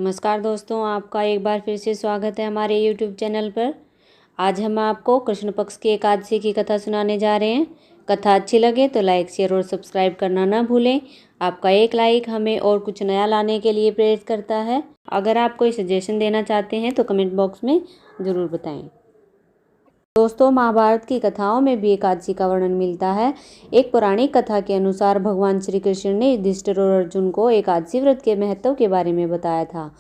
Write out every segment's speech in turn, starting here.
नमस्कार दोस्तों, आपका एक बार फिर से स्वागत है हमारे YouTube चैनल पर। आज हम आपको कृष्ण पक्ष की एकादशी की कथा सुनाने जा रहे हैं। कथा अच्छी लगे तो लाइक, शेयर और सब्सक्राइब करना ना भूलें। आपका एक लाइक हमें और कुछ नया लाने के लिए प्रेरित करता है। अगर आप कोई सजेशन देना चाहते हैं तो कमेंट बॉक्स में ज़रूर बताएं। दोस्तों, महाभारत की कथाओं में भी एकादशी का वर्णन मिलता है। एक पौराणिक कथा के अनुसार भगवान श्री कृष्ण ने युधिष्ठिर और अर्जुन को एकादशी व्रत के महत्व के बारे में बताया था।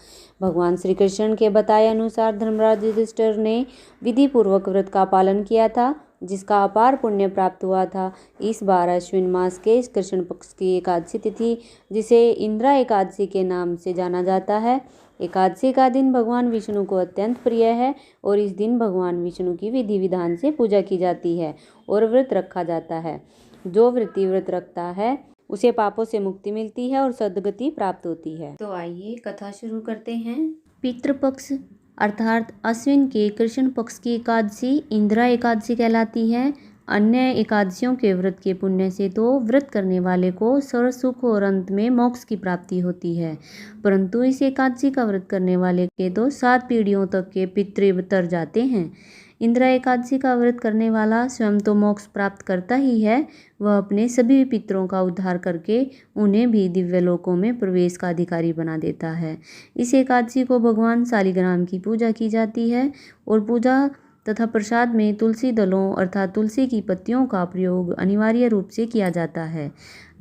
भगवान श्री कृष्ण के बताए अनुसार धर्मराज युधिष्ठिर ने विधि पूर्वक व्रत का पालन किया था, जिसका अपार पुण्य प्राप्त हुआ था। इस बार अश्विन मास के कृष्ण पक्ष की एकादशी तिथि, जिसे इंद्रा एकादशी के नाम से जाना जाता है। एकादशी का दिन भगवान विष्णु को अत्यंत प्रिय है और इस दिन भगवान विष्णु की विधि विधान से पूजा की जाती है और व्रत रखा जाता है। जो व्रत रखता है उसे पापों से मुक्ति मिलती है और सद्गति प्राप्त होती है। तो आइए कथा शुरू करते हैं। पितृपक्ष अर्थात अश्विन के कृष्ण पक्ष की एकादशी इंदिरा एकादशी कहलाती है। अन्य एकादशियों के व्रत के पुण्य से तो व्रत करने वाले को सर्व सुख और अंत में मोक्ष की प्राप्ति होती है, परंतु इस एकादशी का व्रत करने वाले के तो 7 पीढ़ियों तक के पितृ तर जाते हैं। इंदिरा एकादशी का व्रत करने वाला स्वयं तो मोक्ष प्राप्त करता ही है, वह अपने सभी पितरों का उद्धार करके उन्हें भी दिव्य लोकों में प्रवेश का अधिकारी बना देता है। इस एकादशी को भगवान शालिग्राम की पूजा की जाती है और पूजा तथा प्रसाद में तुलसी दलों अर्थात तुलसी की पत्तियों का प्रयोग अनिवार्य रूप से किया जाता है।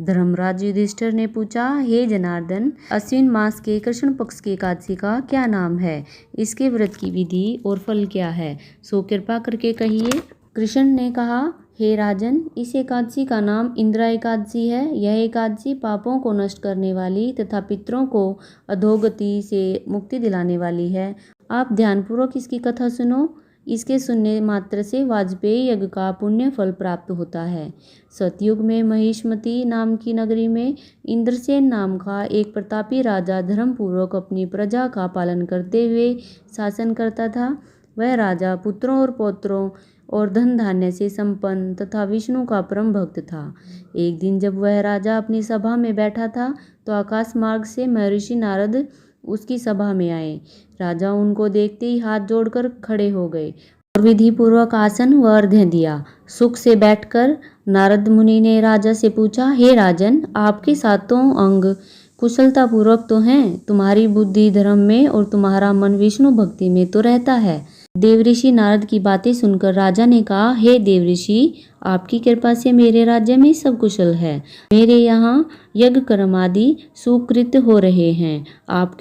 धर्मराज युधिष्ठिर ने पूछा, हे जनार्दन, अश्विन मास के कृष्ण पक्ष की एकादशी का क्या नाम है? इसके व्रत की विधि और फल क्या है? सो कृपा करके कहिए। कृष्ण ने कहा, हे राजन, इस एकादशी का नाम इंदिरा एकादशी है। यह एकादशी पापों को नष्ट करने वाली तथा पितरों को अधोगति से मुक्ति दिलाने वाली है। आप ध्यानपूर्वक इसकी कथा सुनो। इसके सुनने मात्र से वाजपेयी यज्ञ का पुण्य फल प्राप्त होता है। सतयुग में महिष्मती नाम की नगरी में इंद्रसेन नाम का एक प्रतापी राजा धर्मपूर्वक अपनी प्रजा का पालन करते हुए शासन करता था। वह राजा पुत्रों और पौत्रों और धन धान्य से संपन्न तथा विष्णु का परम भक्त था। एक दिन जब वह राजा अपनी सभा में बैठा था तो आकाश मार्ग से महर्षि नारद उसकी सभा में आए। राजा उनको देखते ही हाथ जोड़कर खड़े हो गए और विधि पूर्वक आसन व अर्घ्य दिया। सुख से बैठकर नारद मुनि ने राजा से पूछा, हे राजन, आपके सातों अंग कुशलता पूर्वक तो हैं, तुम्हारी बुद्धि धर्म में और तुम्हारा मन विष्णु भक्ति में तो रहता है। देवऋषि नारद की बातें सुनकर राजा ने कहा, हे देवऋषि, आपकी कृपा से मेरे राज्य में सब कुशल है। मेरे यहाँ यज्ञ कर्म आदि सुकृत हो रहे हैं। आप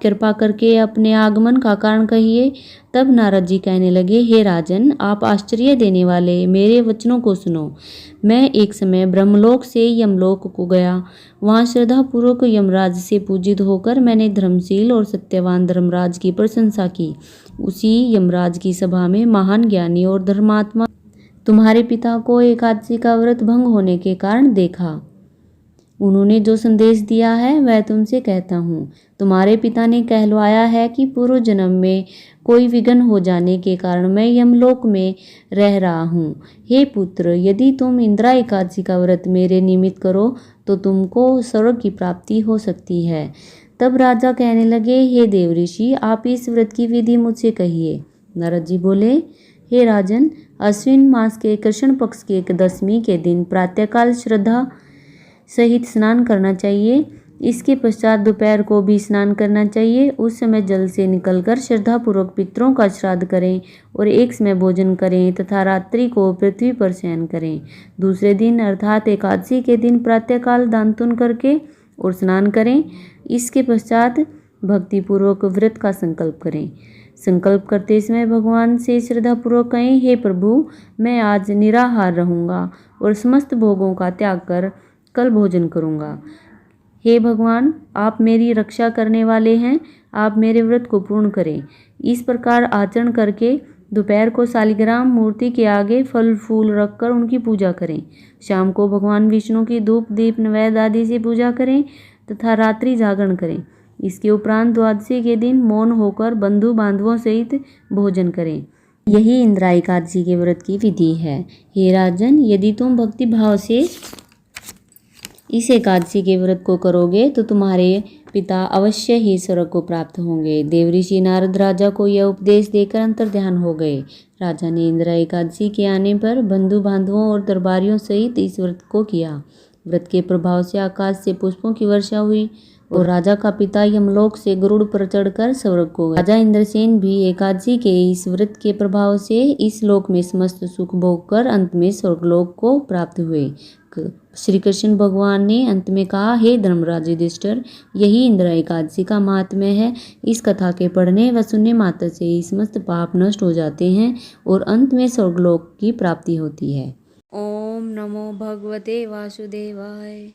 कृपा करके अपने आगमन का कारण कहिए। तब नारद जी कहने लगे, हे राजन, आप आश्चर्य देने वाले मेरे वचनों को सुनो। मैं एक समय ब्रह्मलोक से यमलोक को गया। वहाँ श्रद्धापूर्वक यमराज से पूजित होकर मैंने धर्मशील और सत्यवान धर्मराज की प्रशंसा की। उसी यमराज की सभा में महान ज्ञानी और धर्मात्मा तुम्हारे पिता को एकादशी का व्रत भंग होने के कारण देखा। उन्होंने जो संदेश दिया है वह तुमसे कहता हूँ। तुम्हारे पिता ने कहलवाया है कि पूर्व जन्म में कोई विघ्न हो जाने के कारण मैं यमलोक में रह रहा हूँ। हे पुत्र, यदि तुम इंदिरा एकादशी का व्रत मेरे निमित्त करो तो तुमको स्वर्ग की प्राप्ति हो सकती है। तब राजा कहने लगे, हे देवऋषि, आप इस व्रत की विधि मुझसे कहिए। नारद जी बोले, हे राजन, अश्विन मास के कृष्ण पक्ष के एकदशमी के दिन प्रातःकाल श्रद्धा सहित स्नान करना चाहिए। इसके पश्चात दोपहर को भी स्नान करना चाहिए। उस समय जल से निकलकर श्रद्धापूर्वक पितरों का श्राद्ध करें और एक समय भोजन करें तथा रात्रि को पृथ्वी पर शयन करें। दूसरे दिन अर्थात एकादशी के दिन प्रातःकाल दानतुन करके और स्नान करें। इसके पश्चात भक्तिपूर्वक व्रत का संकल्प करें। संकल्प करते समय भगवान से श्रद्धापूर्वक कहें, हे प्रभु, मैं आज निराहार रहूँगा और समस्त भोगों का त्याग कर कल भोजन करूँगा। हे भगवान, आप मेरी रक्षा करने वाले हैं, आप मेरे व्रत को पूर्ण करें। इस प्रकार आचरण करके दोपहर को शालिग्राम मूर्ति के आगे फल फूल रखकर उनकी पूजा करें। शाम को भगवान विष्णु की धूप दीप नैवेद्य आदि से पूजा करें तथा रात्रि जागरण करें। इसके उपरांत द्वादशी के दिन मौन होकर बंधु बांधवों सहित भोजन करें। यही इंदिरा एकादशी के व्रत की विधि है। हे राजन, यदि तुम भक्ति भाव से इस एकादशी के व्रत को करोगे तो तुम्हारे पिता अवश्य ही स्वर्ग को प्राप्त होंगे। देवऋषि नारद राजा को यह उपदेश देकर अंतर्ध्यान हो गए। राजा ने इंदिरा एकादशी के आने पर बंधु बांधवों और दरबारियों सहित इस व्रत को किया। व्रत के प्रभाव से आकाश से पुष्पों की वर्षा हुई और राजा का पिता यमलोक से गरुड़ पर चढ़कर स्वर्ग को गए। राजा इंद्रसेन भी एकादशी के इस व्रत के प्रभाव से इस लोक में समस्त सुख भोग कर अंत में स्वर्गलोक को प्राप्त हुए। श्री कृष्ण भगवान ने अंत में कहा, हे धर्मराज युधिष्ठिर, यही इंदिरा एकादशी का महात्म्य है। इस कथा के पढ़ने व सुनने मात्र से ही समस्त पाप नष्ट हो जाते हैं और अंत में स्वर्गलोक की प्राप्ति होती है। ओम नमो भगवते वासुदेवाय।